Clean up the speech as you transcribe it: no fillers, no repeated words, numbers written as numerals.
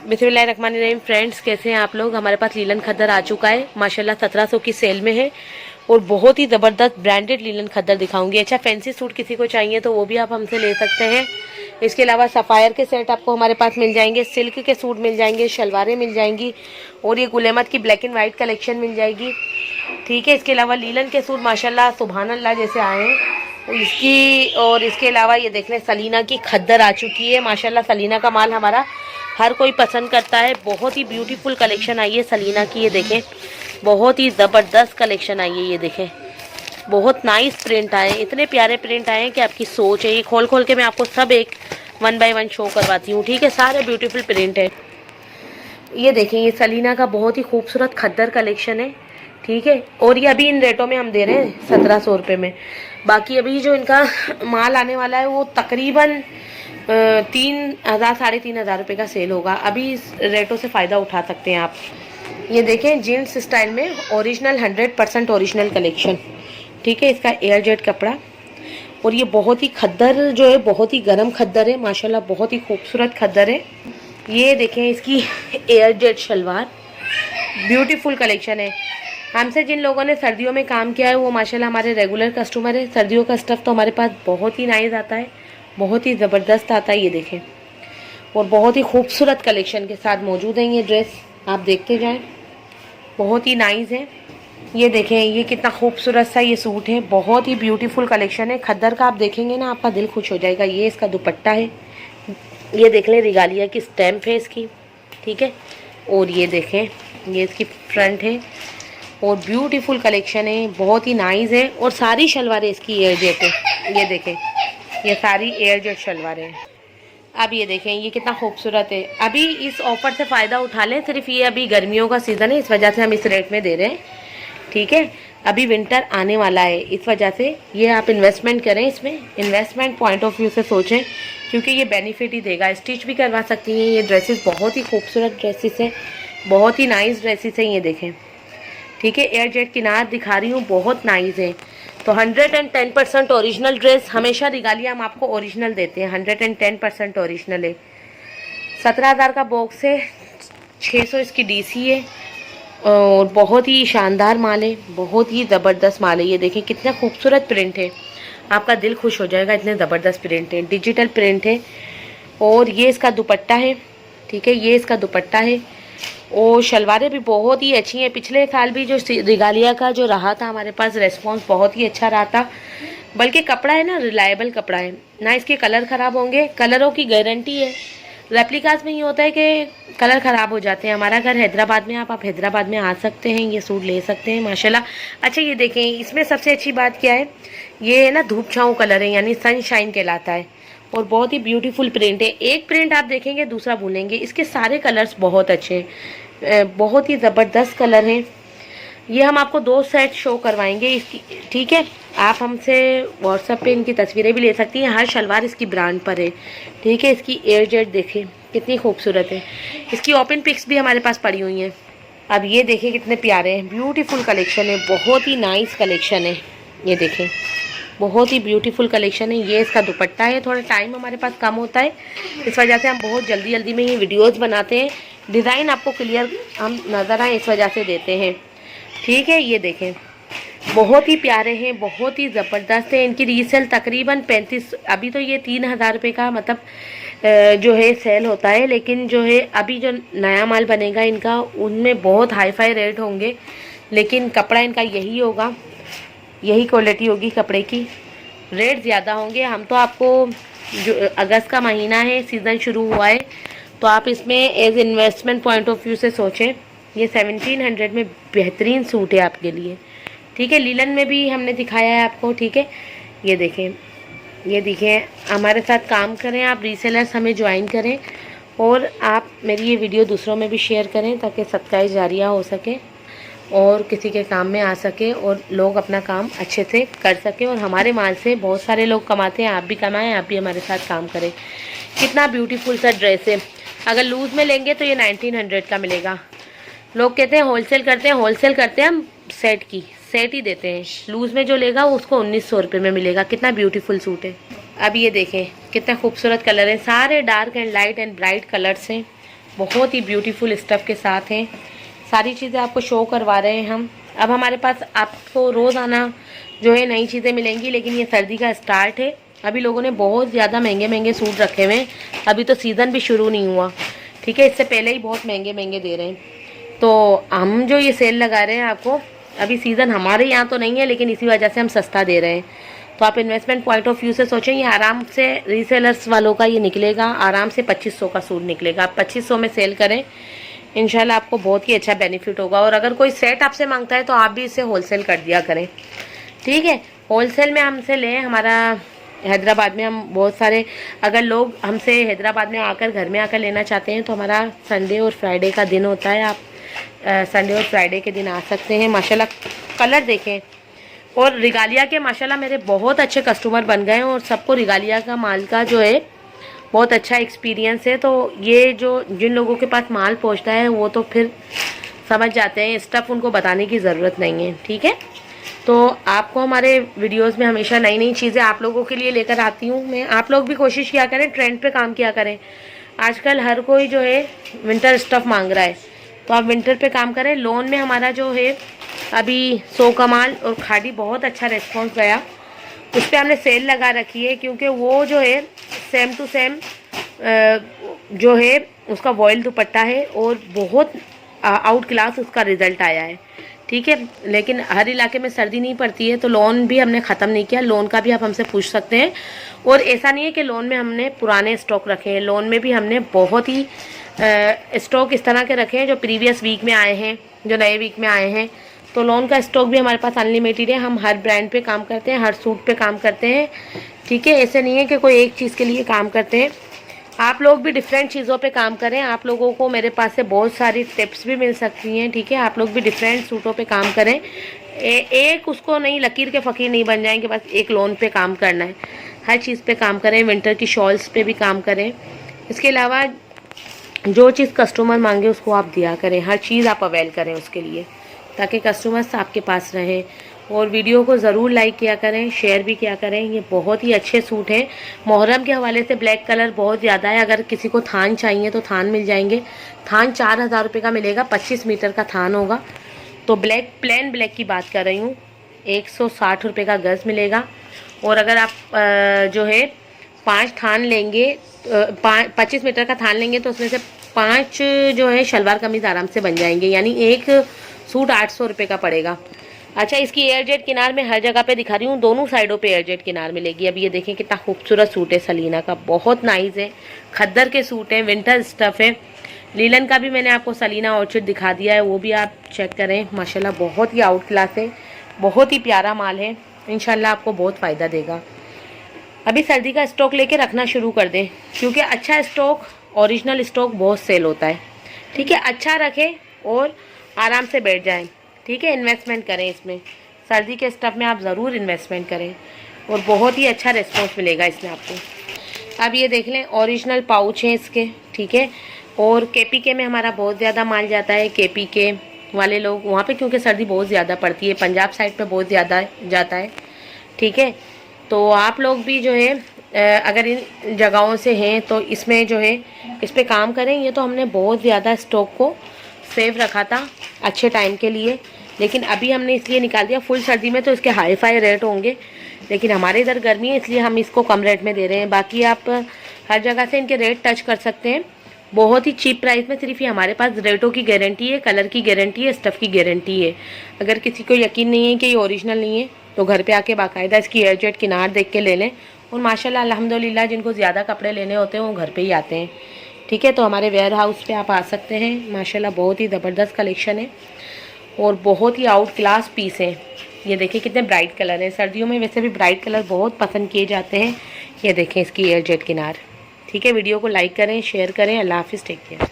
बिस्मिल्लाहिर्रहमानिर्रहीम। फ्रेंड्स, कैसे हैं आप लोग। हमारे पास लीलन खद्दर आ चुका है माशाल्लाह 1700 की सेल में है और बहुत ही ज़बरदस्त ब्रांडेड लीलन खद्दर दिखाऊंगी। अच्छा, फैंसी सूट किसी को चाहिए तो वो भी आप हमसे ले सकते हैं। इसके अलावा सफ़ायर के सेट आपको हमारे पास मिल जाएंगे, सिल्क के सूट मिल जाएंगे, शलवारें मिल जाएंगी और ये गुल अहमद की ब्लैक एंड वाइट कलेक्शन मिल जाएगी। ठीक है, इसके अलावा लीलन के सूट माशाल्लाह सुभान अल्लाह जैसे आए हैं इसके अलावा ये देख लें, सलीना की खद्दर आ चुकी है माशाल्लाह। सलीना का माल हमारा हर कोई पसंद करता है। बहुत ही ब्यूटीफुल कलेक्शन आई है सलीना की। ये देखें, बहुत ही ज़बरदस्त कलेक्शन आई है। ये देखें, बहुत नाइस प्रिंट आए, इतने प्यारे प्रिंट आए हैं कि आपकी सोच है। ये खोल खोल के मैं आपको सब एक 1 बाय 1 शो करवाती हूँ। ठीक है, सारे ब्यूटीफुल प्रिंट है। ये देखें, ये सलीना का बहुत ही खूबसूरत खद्दर कलेक्शन है। ठीक है, और ये अभी इन रेटों में हम दे रहे हैं 1700 रुपये में। बाकी अभी जो इनका माल आने वाला है वो तकरीबन 3000 3,500 रुपये का सेल होगा। अभी इस रेटों से फ़ायदा उठा सकते हैं आप। ये देखें, जीन्स स्टाइल में ओरिजिनल 100% ओरिजिनल कलेक्शन। ठीक है, इसका एयर जेट कपड़ा और ये बहुत ही खद्दर जो है, बहुत ही गर्म खद्दर है माशाल्लाह, बहुत ही खूबसूरत खद्दर है। ये देखें, इसकी air jet salwar, beautiful collection है। हमसे जिन लोगों ने सर्दियों में काम किया है वो माशाल्लाह हमारे रेगुलर कस्टमर है। सर्दियों का स्टफ़ तो हमारे पास बहुत ही नाइस आता है, बहुत ही ज़बरदस्त आता है। ये देखें, और बहुत ही खूबसूरत कलेक्शन के साथ मौजूद है। ये ड्रेस आप देखते जाएं, बहुत ही नाइस है। ये देखें, ये कितना खूबसूरत सा ये सूट है, बहुत ही ब्यूटीफुल कलेक्शन है। खद्दर का आप देखेंगे ना, आपका दिल खुश हो जाएगा। ये इसका दुपट्टा है, ये देख लें, रिगालिया की स्टैम्प है इसकी। ठीक है, और ये देखें, ये इसकी फ्रंट है और ब्यूटीफुल कलेक्शन है, बहुत ही नाइस है। और सारी शलवारें इसकी एयर जेट है। ये देखें, ये सारी एयर जेट शलवारें हैं। अब ये देखें, ये कितना खूबसूरत है। अभी इस ऑफ़र से फ़ायदा उठा लें, सिर्फ ये अभी गर्मियों का सीज़न है, इस वजह से हम इस रेट में दे रहे हैं। ठीक है, अभी विंटर आने वाला है, इस वजह से ये आप इन्वेस्टमेंट करें, इसमें इन्वेस्टमेंट पॉइंट ऑफ व्यू से सोचें, क्योंकि ये बेनिफिट ही देगा। स्टिच भी करवा सकती हैं। ये ड्रेसेस बहुत ही खूबसूरत ड्रेसेस हैं, बहुत ही नाइस ड्रेसेस हैं। ये देखें, ठीक है, एयर जेट किनार दिखा रही हूँ, बहुत नाइस है। तो 110% ओरिजिनल ड्रेस, हमेशा रिगालिया हम आपको ओरिजिनल देते हैं, 110% ओरिजिनल है। 17,000 का बॉक्स है, 600 इसकी डीसी है और बहुत ही शानदार माल है, बहुत ही ज़बरदस्त माल है। ये देखें, कितना खूबसूरत प्रिंट है, आपका दिल खुश हो जाएगा, इतने ज़बरदस्त प्रिंट है, डिजिटल प्रिंट है। और ये इसका दुपट्टा है। ठीक है, ये इसका दुपट्टा है और शलवारें भी बहुत ही अच्छी हैं। पिछले साल भी जो रिगालिया का जो रहा था हमारे पास रेस्पॉन्स बहुत ही अच्छा रहा था, बल्कि कपड़ा है ना, रिलायबल कपड़ा है ना, इसके कलर ख़राब होंगे, कलरों की गारंटी है। रेप्लिकास में ये होता है कि कलर ख़राब हो जाते हैं। हमारा घर हैदराबाद में, आप हैदराबाद में आ सकते हैं, ये सूट ले सकते हैं माशाल्लाह। अच्छा, ये देखें, इसमें सबसे अच्छी बात क्या है, ये है ना धूप छाँव कलर है, यानी सनशाइन कहलाता है और बहुत ही ब्यूटीफुल प्रिंट है। एक प्रिंट आप देखेंगे दूसरा भूलेंगे। इसके सारे कलर्स बहुत अच्छे हैं, बहुत ही ज़बरदस्त कलर हैं। ये हम आपको 2 सेट शो करवाएंगे इसकी। ठीक है, आप हमसे व्हाट्सएप पे इनकी तस्वीरें भी ले सकती हैं। हर शलवार इसकी ब्रांड पर है। ठीक है, इसकी एयर जेट देखें कितनी खूबसूरत है। इसकी ओपन पिक्स भी हमारे पास पड़ी हुई हैं। अब ये देखें, कितने प्यारे हैं, ब्यूटीफुल कलेक्शन है, बहुत ही नाइस कलेक्शन है। ये देखें, बहुत ही ब्यूटीफुल कलेक्शन है। ये इसका दुपट्टा है। थोड़ा टाइम हमारे पास कम होता है, इस वजह से हम बहुत जल्दी जल्दी में ये वीडियोस बनाते हैं। डिज़ाइन आपको क्लियर हम नज़र आए इस वजह से देते हैं। ठीक है, ये देखें, बहुत ही प्यारे हैं, बहुत ही ज़बरदस्त है। इनकी रीसेल तकरीबन 35, अभी तो ये 3,000 रुपये का मतलब जो है सेल होता है, लेकिन जो है अभी जो नया माल बनेगा इनका, उनमें बहुत हाई फाई रेट होंगे, लेकिन कपड़ा इनका यही होगा, यही क्वालिटी होगी कपड़े की, रेट ज़्यादा होंगे। हम तो आपको, जो अगस्त का महीना है, सीज़न शुरू हुआ है, तो आप इसमें as investment point of view से सोचें। ये 1700 में बेहतरीन सूट है आपके लिए। ठीक है, लीलन में भी हमने दिखाया है आपको। ठीक है, ये देखें, ये देखें, हमारे साथ काम करें आप, रीसेलर्स हमें ज्वाइन करें और आप मेरी ये वीडियो दूसरों में भी शेयर करें ताकि सदका जारिया हो सके और किसी के काम में आ सके और लोग अपना काम अच्छे से कर सकें। और हमारे माल से बहुत सारे लोग कमाते हैं, आप भी कमाएं, आप भी हमारे साथ काम करें। कितना ब्यूटीफुल सा ड्रेस है। अगर लूज़ में लेंगे तो ये 1900 का मिलेगा। लोग कहते हैं होलसेल करते हैं, होलसेल करते हैं हम सेट ही देते हैं। लूज़ में जो लेगा उसको 1900 रुपये में मिलेगा। कितना ब्यूटीफुल सूट है। अब ये देखें, कितना खूबसूरत कलर है, सारे dark and light and bright colours हैं। बहुत ही ब्यूटीफुल स्टफ़ के साथ हैं। सारी चीज़ें आपको शो करवा रहे हैं हम। अब हमारे पास आपको रोज़ाना जो है नई चीज़ें मिलेंगी, लेकिन ये सर्दी का स्टार्ट है। अभी लोगों ने बहुत ज़्यादा महंगे महंगे सूट रखे हुए हैं, अभी तो सीज़न भी शुरू नहीं हुआ, ठीक है। इससे पहले ही बहुत महंगे महंगे दे रहे हैं। तो हम जो ये सेल लगा रहे हैं आपको, अभी सीज़न हमारे यहाँ तो नहीं है, लेकिन इसी वजह से हम सस्ता दे रहे हैं। तो आप इन्वेस्टमेंट पॉइंट ऑफ व्यू से सोचें, ये आराम से रीसेलर्स वालों का ये निकलेगा, आराम से 2500 का सूट निकलेगा। आप 2500 में सेल करें, इंशाल्लाह आपको बहुत ही अच्छा बेनिफिट होगा। और अगर कोई सेट आपसे मांगता है तो आप भी इसे होलसेल कर दिया करें, ठीक है। होलसेल में हमसे लें। हमारा हैदराबाद में हम बहुत सारे, अगर लोग हमसे हैदराबाद में आकर घर में आकर लेना चाहते हैं तो हमारा संडे और फ्राइडे का दिन होता है। आप संडे और फ्राइडे के दिन आ सकते हैं। माशाल्लाह कलर देखें। और रिगालिया के माशाल्लाह मेरे बहुत अच्छे कस्टमर बन गए हैं और सबको रिगालिया का माल का जो है बहुत अच्छा एक्सपीरियंस है। तो ये जो जिन लोगों के पास माल पहुंचता है वो तो फिर समझ जाते हैं, स्टफ़ उनको बताने की ज़रूरत नहीं है, ठीक है। तो आपको हमारे वीडियोस में हमेशा नई नई चीज़ें आप लोगों के लिए लेकर आती हूँ मैं। आप लोग भी कोशिश किया करें, ट्रेंड पे काम किया करें। आजकल हर कोई जो है विंटर स्टफ़ मांग रहा है, तो आप विंटर पे काम करें। लोन में हमारा जो है अभी सो कमाल और खाड़ी बहुत अच्छा रिस्पॉन्स गया, उस पर हमने सेल लगा रखी है, क्योंकि वो जो है सेम टू सेम जो है उसका वॉयल दुपट्टा है और बहुत आउट क्लास उसका रिज़ल्ट आया है, ठीक है। लेकिन हर इलाके में सर्दी नहीं पड़ती है, तो लोन भी हमने ख़त्म नहीं किया। लोन का भी आप हमसे पूछ सकते हैं। और ऐसा नहीं है कि लोन में हमने पुराने स्टॉक रखे हैं, लोन में भी हमने बहुत ही स्टॉक इस तरह के रखे हैं जो प्रीवियस वीक में आए हैं, जो नए वीक में आए हैं। तो लोन का स्टॉक भी हमारे पास अनलिमिटेड है। हम हर ब्रांड पे काम करते हैं, हर सूट पे काम करते हैं, ठीक है। ऐसे नहीं है कि कोई एक चीज़ के लिए काम करते हैं। आप लोग भी डिफरेंट चीज़ों पे काम करें। आप लोगों को मेरे पास से बहुत सारी टिप्स भी मिल सकती हैं, ठीक है। आप लोग भी डिफरेंट सूटों पे काम करें। एक उसको नहीं, लकीर के फ़कीर नहीं बन जाएंगे बस एक लोन पे काम करना है। हर चीज़ पे काम करें, विंटर की शॉल्स पे भी काम करें। इसके अलावा जो चीज़ कस्टमर मांगे उसको आप दिया करें, हर चीज़ आप अवेल करें उसके लिए, ताकि कस्टमर्स आपके पास रहें। और वीडियो को ज़रूर लाइक किया करें, शेयर भी किया करें। ये बहुत ही अच्छे सूट हैं। मुहर्रम के हवाले से ब्लैक कलर बहुत ज़्यादा है। अगर किसी को थान चाहिए तो थान मिल जाएंगे। थान 4000 रुपये का मिलेगा, 25 मीटर का थान होगा। तो ब्लैक, प्लेन ब्लैक की बात कर रही हूँ, 160 रुपये का गज़ मिलेगा। और अगर आप जो है 5 थान लेंगे, 25 मीटर का थान लेंगे तो उसमें से 5 जो है शलवार कमीज़ आराम से बन जाएंगे, यानी एक सूट 800 रुपये का पड़ेगा। अच्छा, इसकी एयरजेट किनार में हर जगह पे दिखा रही हूँ, दोनों साइडों पे एयरजेट किनार मिलेगी। अब ये देखें कितना खूबसूरत सूट है सलीना का, बहुत नाइस है। खद्दर के सूट हैं, विंटर स्टफ़ है। लीलन का भी मैंने आपको सलीना आउटफिट दिखा दिया है, वो भी आप चेक करें। माशाल्लाह बहुत ही आउट क्लास है, बहुत ही प्यारा माल है। इंशाल्लाह आपको बहुत फ़ायदा देगा। अभी सर्दी का स्टॉक लेके रखना शुरू कर दें, क्योंकि अच्छा स्टॉक, ओरिजिनल स्टॉक बहुत सेल होता है, ठीक है। अच्छा रखें और आराम से बैठ जाएं, ठीक है। इन्वेस्टमेंट करें इसमें, सर्दी के स्टफ़ में आप ज़रूर इन्वेस्टमेंट करें और बहुत ही अच्छा रिस्पॉन्स मिलेगा इसमें आपको। अब ये देख लें, ओरिजिनल पाउच हैं इसके, ठीक है। और केपीके में हमारा बहुत ज़्यादा माल जाता है। केपीके वाले लोग वहाँ पे, क्योंकि सर्दी बहुत ज़्यादा पड़ती है, पंजाब साइड पे बहुत ज़्यादा जाता है, ठीक है। तो आप लोग भी जो है अगर इन जगहों से हैं तो इसमें जो है इस पर काम करें। ये तो हमने बहुत ज़्यादा स्टॉक को सेव रखा था अच्छे टाइम के लिए, लेकिन अभी हमने इसलिए निकाल दिया। फुल सर्दी में तो इसके हाई फाई रेट होंगे, लेकिन हमारे इधर गर्मी है इसलिए हम इसको कम रेट में दे रहे हैं। बाकी आप हर जगह से इनके रेट टच कर सकते हैं, बहुत ही चीप प्राइस में। सिर्फ ये हमारे पास रेटों की गारंटी है, कलर की गारंटी है, स्टफ़ की गारंटी है। अगर किसी को यकीन नहीं है कि ये ओरिजिनल नहीं है तो घर पे आके बाकायदा इसकी एयरजेट किनार देख के ले लें। और माशाल्लाह अल्हम्दुलिल्लाह जिनको ज़्यादा कपड़े लेने होते हैं वो घर पे ही आते हैं, ठीक है। तो हमारे वेयर हाउस पे आप आ सकते हैं। माशाल्लाह बहुत ही ज़बरदस्त कलेक्शन है और बहुत ही आउट क्लास पीस हैं। ये देखिए कितने ब्राइट कलर हैं, सर्दियों में वैसे भी ब्राइट कलर बहुत पसंद किए जाते हैं। ये देखें इसकी एयरजेट किनार, ठीक है। वीडियो को लाइक करें, शेयर करें। अल्लाह हाफिज़, टेक केयर।